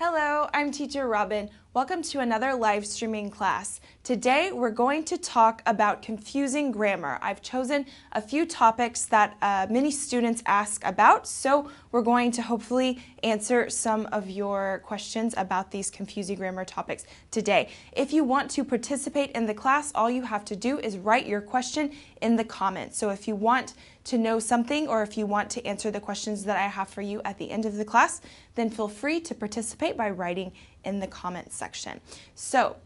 Hello, I'm Teacher Robin. Welcome to another live streaming class. Today we're going to talk about confusing grammar. I've chosen a few topics that many students ask about, so we're going to hopefully answer some of your questions about these confusing grammar topics today. If you want to participate in the class, all you have to do is write your question in the comments. So if you want to know something or if you want to answer the questions that I have for you at the end of the class, then feel free to participate by writing in the comments section. So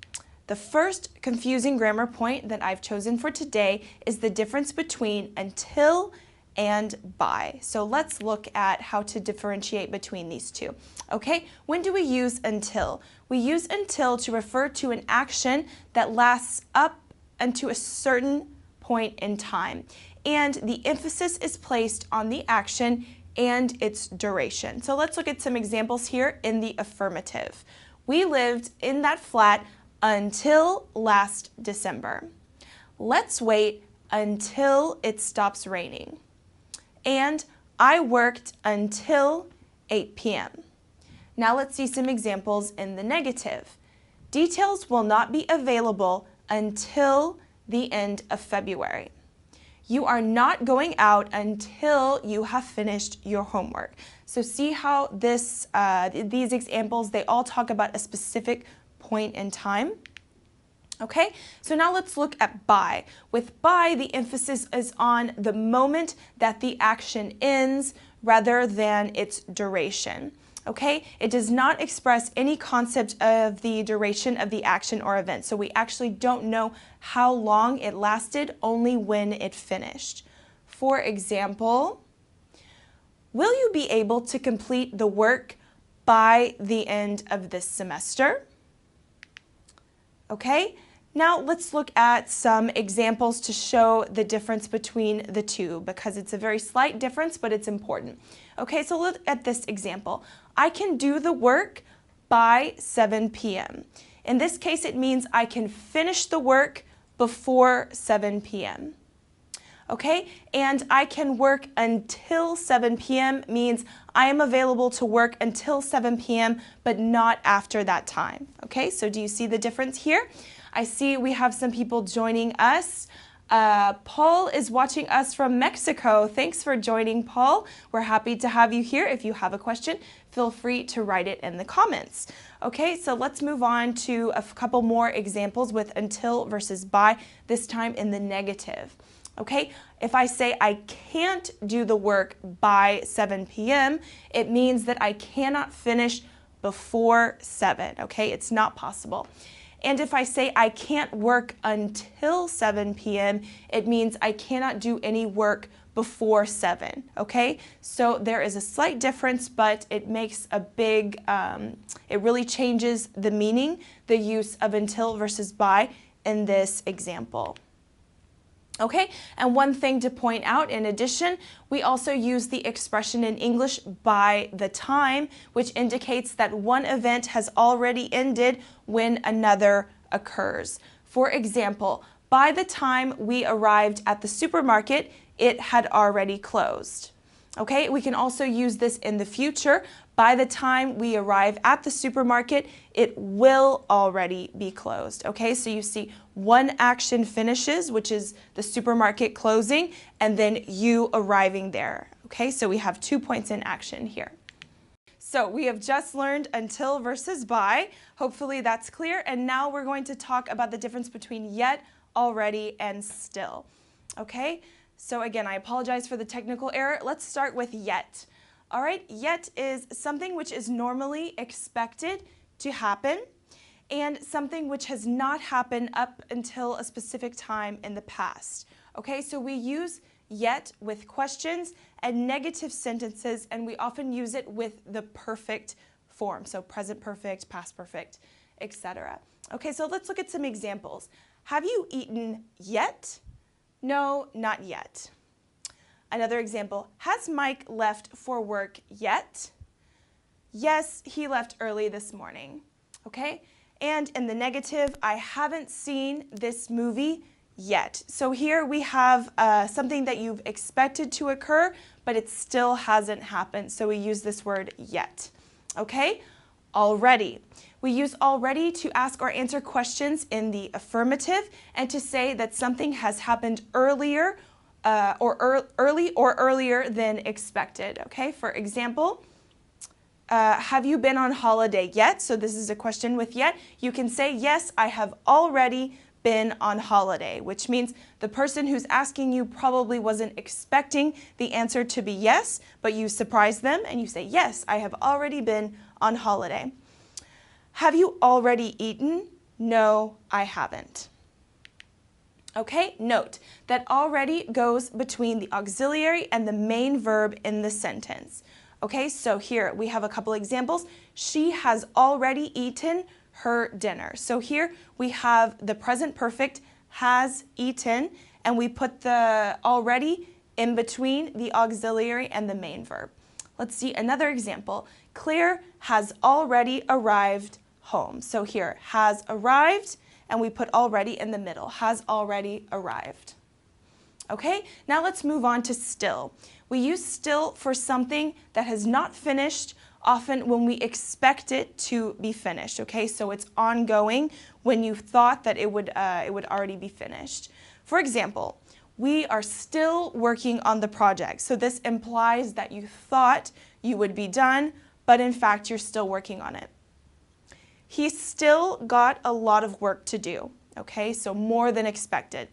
the first confusing grammar point that I've chosen for today is the difference between until and by. So let's look at how to differentiate between these two. Okay, when do we use until? We use until to refer to an action that lasts up until a certain point in time. And the emphasis is placed on the action and its duration. So let's look at some examples here in the affirmative. We lived in that flat until last December. Let's wait until it stops raining. And I worked until 8 p.m. Now let's see some examples in the negative. Details will not be available until the end of February. You are not going out until you have finished your homework. So see how these examples, they all talk about a specific point in time. Okay, so now let's look at by. With by, the emphasis is on the moment that the action ends rather than its duration. Okay, it does not express any concept of the duration of the action or event. So we actually don't know how long it lasted, only when it finished. For example, will you be able to complete the work by the end of this semester? Okay, now let's look at some examples to show the difference between the two because it's a very slight difference, but it's important. Okay, so look at this example. I can do the work by 7 p.m. In this case, it means I can finish the work before 7 p.m. Okay, and I can work until 7 p.m. means I am available to work until 7 p.m. but not after that time. Okay, so do you see the difference here? I see we have some people joining us. Paul is watching us from Mexico. Thanks for joining, Paul. We're happy to have you here. If you have a question, feel free to write it in the comments. Okay, so let's move on to a couple more examples with until versus by, this time in the negative. Okay, if I say I can't do the work by 7 p.m., it means that I cannot finish before 7. Okay, it's not possible. And if I say I can't work until 7 p.m., it means I cannot do any work before 7, okay? So there is a slight difference, but it makes a big, it really changes the meaning, the use of until versus by in this example. Okay, and one thing to point out in addition, we also use the expression in English by the time, which indicates that one event has already ended when another occurs. For example, by the time we arrived at the supermarket, it had already closed. Okay, we can also use this in the future. By the time we arrive at the supermarket, it will already be closed. Okay, so you see one action finishes, which is the supermarket closing, and then you arriving there. Okay, so we have 2 points in action here. So we have just learned until versus by. Hopefully that's clear. And now we're going to talk about the difference between yet, already, and still. Okay, so again, I apologize for the technical error. Let's start with yet. All right, yet is something which is normally expected to happen and something which has not happened up until a specific time in the past. Okay, so we use yet with questions and negative sentences, and we often use it with the perfect form, so present perfect, past perfect, etc. Okay, so let's look at some examples. Have you eaten yet? No, not yet. Another example, has Mike left for work yet? Yes, he left early this morning. Okay, and in the negative, I haven't seen this movie yet. So here we have something that you've expected to occur, but it still hasn't happened. So we use this word yet. Okay, already. We use already to ask or answer questions in the affirmative and to say that something has happened earlier early or earlier than expected. Okay, for example, have you been on holiday yet? So this is a question with yet. You can say, yes, I have already been on holiday, which means the person who's asking you probably wasn't expecting the answer to be yes, but you surprise them and you say, yes, I have already been on holiday. Have you already eaten? No, I haven't. Okay, note that already goes between the auxiliary and the main verb in the sentence. Okay, so here we have a couple examples. She has already eaten her dinner. So here we have the present perfect has eaten, and we put the already in between the auxiliary and the main verb. Let's see another example. Claire has already arrived home. So here, has arrived, and we put already in the middle, has already arrived. Okay, now let's move on to still. We use still for something that has not finished, often when we expect it to be finished. Okay, so it's ongoing when you thought that it would already be finished. For example, we are still working on the project. So this implies that you thought you would be done, but in fact you're still working on it. He still got a lot of work to do. Okay, so more than expected.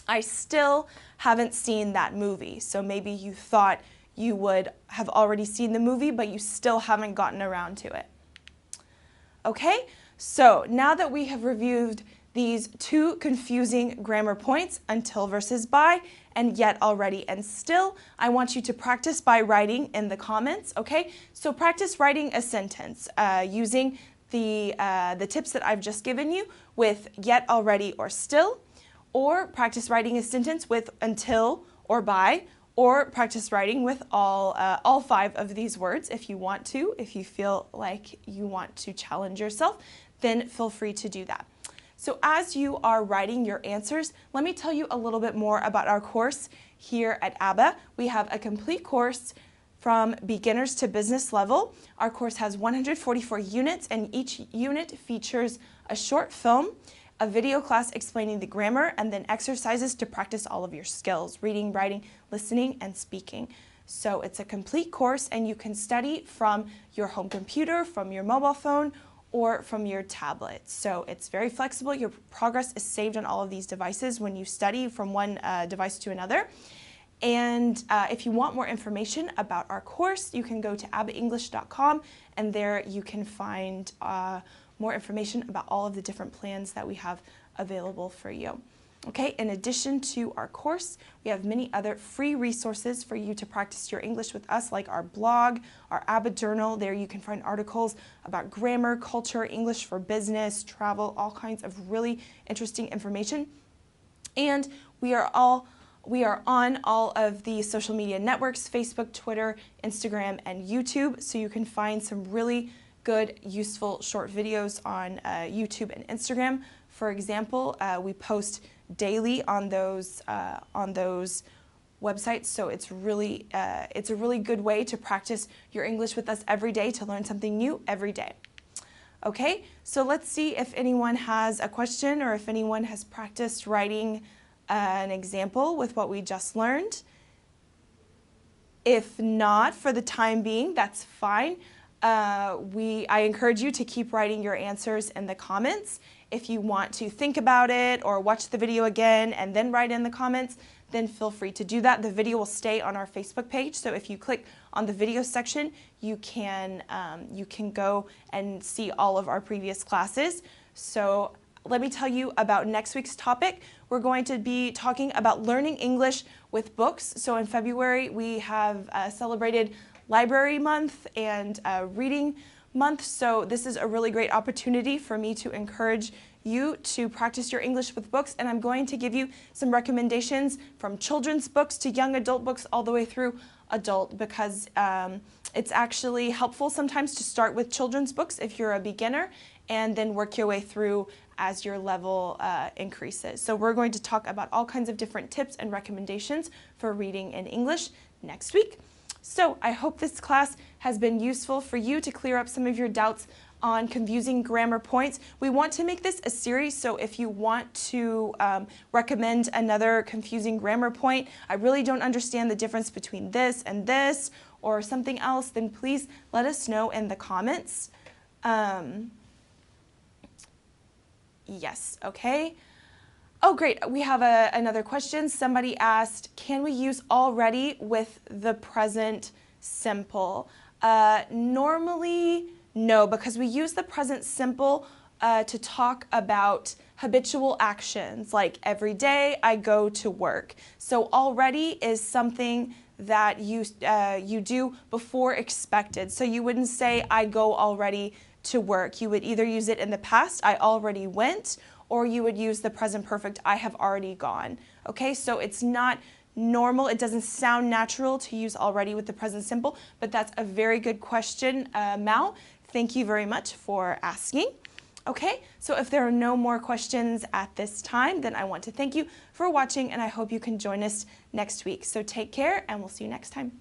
I still haven't seen that movie. So maybe you thought you would have already seen the movie, but you still haven't gotten around to it. Okay, so now that we have reviewed these two confusing grammar points, until versus by, and yet, already, and still, I want you to practice by writing in the comments, okay? So practice writing a sentence using the tips that I've just given you with yet, already, or still, or practice writing a sentence with until or by, or practice writing with all 5 of these words if you want to. If you feel like you want to challenge yourself, then feel free to do that. So as you are writing your answers, let me tell you a little bit more about our course here at ABBA. We have a complete course from beginners to business level. Our course has 144 units, and each unit features a short film, a video class explaining the grammar, and then exercises to practice all of your skills, reading, writing, listening, and speaking. So it's a complete course, and you can study from your home computer, from your mobile phone, or from your tablet. So it's very flexible. Your progress is saved on all of these devices when you study from one device to another. And if you want more information about our course, you can go to abbaenglish.com, and there you can find more information about all of the different plans that we have available for you. Okay, in addition to our course, we have many other free resources for you to practice your English with us, like our blog, our ABBA journal. There you can find articles about grammar, culture, English for business, travel, all kinds of really interesting information. And we are on all of the social media networks, Facebook, Twitter, Instagram, and YouTube, so you can find some really good, useful short videos on YouTube and Instagram. For example, we post daily on those websites, so it's a really good way to practice your English with us every day, to learn something new every day. Okay, so let's see if anyone has a question or if anyone has practiced writing an example with what we just learned. If not, for the time being, that's fine. I encourage you to keep writing your answers in the comments. If you want to think about it or watch the video again and then write in the comments, then feel free to do that. The video will stay on our Facebook page, so if you click on the video section, you can go and see all of our previous classes. So let me tell you about next week's topic. We're going to be talking about learning English with books. So in February, we have celebrated Library Month and Reading Month. So this is a really great opportunity for me to encourage you to practice your English with books. And I'm going to give you some recommendations from children's books to young adult books all the way through adult, because it's actually helpful sometimes to start with children's books if you're a beginner, and then work your way through as your level increases. So we're going to talk about all kinds of different tips and recommendations for reading in English next week. So I hope this class has been useful for you to clear up some of your doubts on confusing grammar points. We want to make this a series, so if you want to recommend another confusing grammar point, I really don't understand the difference between this and this, or something else, then please let us know in the comments. Yes, okay. Oh, great. We have another question. Somebody asked, can we use already with the present simple? Normally, no, because we use the present simple to talk about habitual actions, like every day I go to work. So already is something that you do before expected. So you wouldn't say I go already to work. You would either use it in the past, I already went, or you would use the present perfect, I have already gone. Okay, so it's not normal, it doesn't sound natural to use already with the present simple, but that's a very good question, Mal. Thank you very much for asking. Okay, so if there are no more questions at this time, then I want to thank you for watching, and I hope you can join us next week. So take care, and we'll see you next time.